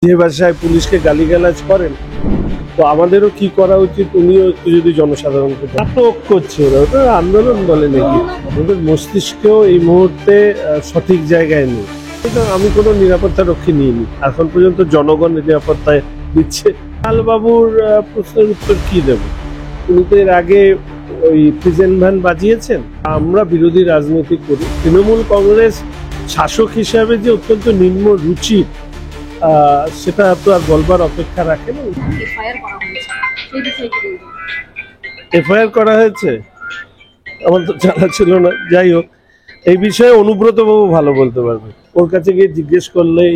যে ভাষায় পুলিশকে গালিগালাজ করেন, তো আমাদেরও কি করা উচিত উনিও একটু যদি জনসাধারণকে নাটক করছে, ওটা আন্দোলন বলে নাকি? ওদের মস্তিষ্কেও এই মুহূর্তে সঠিক জায়গায় নেই। আমি কোনো নিরাপত্তা রক্ষী নিইনি, এখন পর্যন্ত জনগণ নিরাপত্তায় দিচ্ছে। লালবাবুর প্রশ্নের উত্তর কি দেব? উনি তো এর আগে ওই প্রিজেন্ট ভ্যান বাজিয়েছেন। আমরা বিরোধী রাজনীতি করি, তৃণমূল কংগ্রেস শাসক হিসাবে যে অত্যন্ত নিম্ন রুচি সেটা তো আর বলবার অপেক্ষা রাখে না। এফআইআর করা হয়েছে, আমার তো জানা ছিল না। যাই হোক, এই বিষয়ে অনুব্রত বাবু ভালো বলতে পারবে, ওর কাছে গিয়ে জিজ্ঞেস করলেই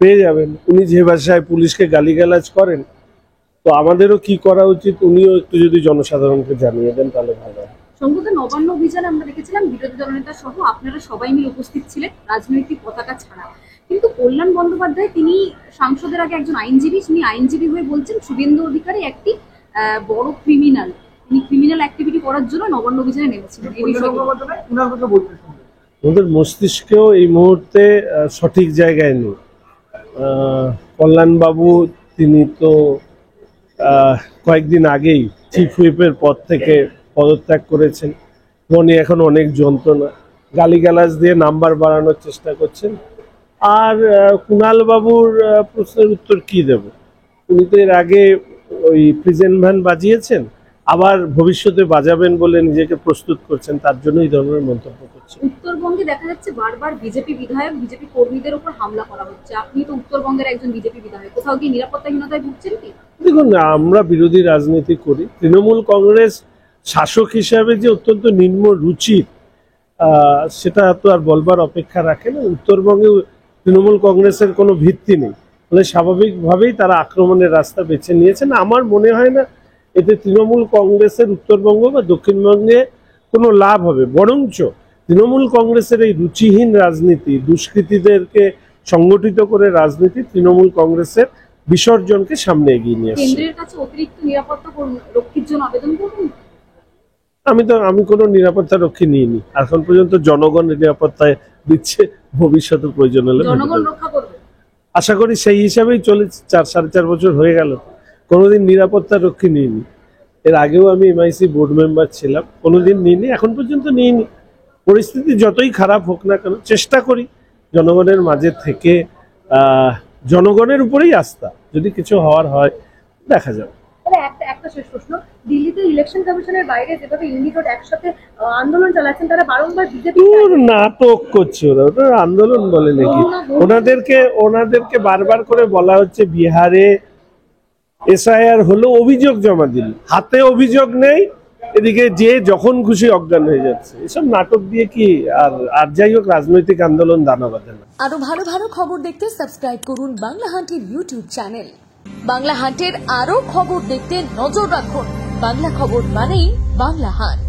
পেয়ে যাবেন। উনি যে ভাষায় পুলিশকে গালিগালাজ করেন, তো আমাদেরও কি করা উচিত উনিও একটু যদি জনসাধারণকে জানিয়ে দেন তাহলে ভালো হয়। সম্ভবত নবান্ন অভিযানে আমরা দেখেছিলাম বিরোধী দলনেতা সহ আপনারা সবাই মিলে উপস্থিত ছিলেন রাজনৈতিক পতাকা ছাড়া, কিন্তু কল্যাণ বন্দ্যোপাধ্যায় তিনি সাংসদের আগে একজন আইনজীবী, তিনি আইনজীবী হয়ে বলছেন শুভেন্দু অধিকারী একটি বড় ক্রিমিনাল, তিনি ক্রিমিনাল অ্যাক্টিভিটি করার জন্য নবান্ন অভিযানে নেমেছিলেন। ওদের মস্তিষ্কেও এই মুহূর্তে সঠিক জায়গায় নেই। কল্যাণ বাবু তিনি তো কয়েকদিন আগেই চিফ হুইপের পদ থেকে পদত্যাগ করেছেন। উনি এখন অনেক যন্ত্রণা, গালিগালাজ দিয়ে নাম্বার বাড়ানোর চেষ্টা করছেন। আর কুণাল বাবুর প্রশ্নের উত্তর কি দেব? উনি তো এর আগে ওই প্রিজেন্ট ভ্যান বাজিয়েছেন, আবার ভবিষ্যতে বাজাবেন বলে নিজেকে প্রস্তুত করছেন, তার জন্য এই ধরনের মন্তব্য করছেন। উত্তরবঙ্গে দেখা যাচ্ছে বারবার বিজেপি বিধায়ক, বিজেপি কর্মীদের উপর হামলা করা হচ্ছে। আপনি তো উত্তরবঙ্গের একজন বিজেপি বিধায়ক, কোথাও কি নিরাপত্তাহীনতায় ভুগছেন কি? দেখুন, আমরা বিরোধী রাজনীতি করি, তৃণমূল কংগ্রেস শাসক হিসাবে যে অত্যন্ত নিম্ন রুচি সেটা তো আর বলবার অপেক্ষা রাখে না। উত্তরবঙ্গে তৃণমূল কংগ্রেসের কোনো ভিত্তি নেই, ফলে স্বাভাবিকভাবেই তারা আক্রমণের রাস্তা বেছে নিয়েছেন। আমার মনে হয় না এতে তৃণমূল কংগ্রেসের উত্তরবঙ্গ বা দক্ষিণবঙ্গে কোনো লাভ হবে, বরঞ্চ তৃণমূল কংগ্রেসের এই রুচিহীন রাজনীতি, দুষ্কৃতীদেরকে সংগঠিত করে রাজনীতি তৃণমূল কংগ্রেসের বিসর্জনকে সামনে এগিয়ে নিয়ে আসছে। কেন্দ্রের কাছে অতিরিক্ত নিরাপত্তা রক্ষীর জন্য আবেদন করবেন? আমি কোনো নিরাপত্তা রক্ষী নিইনি, এখন পর্যন্ত জনগণ নিরাপত্তায় দিচ্ছে, ভবিষ্যতে প্রয়োজন হলে জনগণ রক্ষা করবে আশা করি। সেই হিসাবেই চলেছে, 4-4.5 বছর হয়ে গেল, কোনোদিন নিরাপত্তা রক্ষী নিইনি। এর আগেও আমি এমআইসি বোর্ড মেম্বার ছিলাম, কোনোদিন নিইনি, এখন পর্যন্ত নিইনি। পরিস্থিতি যতই খারাপ হোক না কেন চেষ্টা করি জনগণের মাঝে থেকে, জনগণের উপরেই আস্থা, যদি কিছু হওয়ার হয় দেখা যাবে। একটা শেষ প্রশ্ন, দিল্লিতে ইলেকশন কমিশনের বাইরে যেভাবে ইন্ডিগোট একসাথে আন্দোলন চালাচ্ছেন, তারা বারংবার বিজেপি নাটক করছে, ওটা আন্দোলন বলে নাকি? ওনাদেরকে বারবার করে বলা হচ্ছে বিহারে এসআইআর হলো, অভিযোগ জমা দিল, হাতে অভিযোগ নেই, এদিকে যে যখন খুশি অজ্ঞান হয়ে যাচ্ছে। এসব নাটক দিয়ে কি আর যাই হোক, রাজনৈতিক আন্দোলন দানা বাঁধে না। আরো ভালো ভালো খবর দেখতে সাবস্ক্রাইব করুন বাংলা হান্টের ইউটিউব চ্যানেল। বাংলা হান্টের আরো খবর দেখতে নজর রাখুন। বাংলা খবর মানেই বাংলা হান্ট।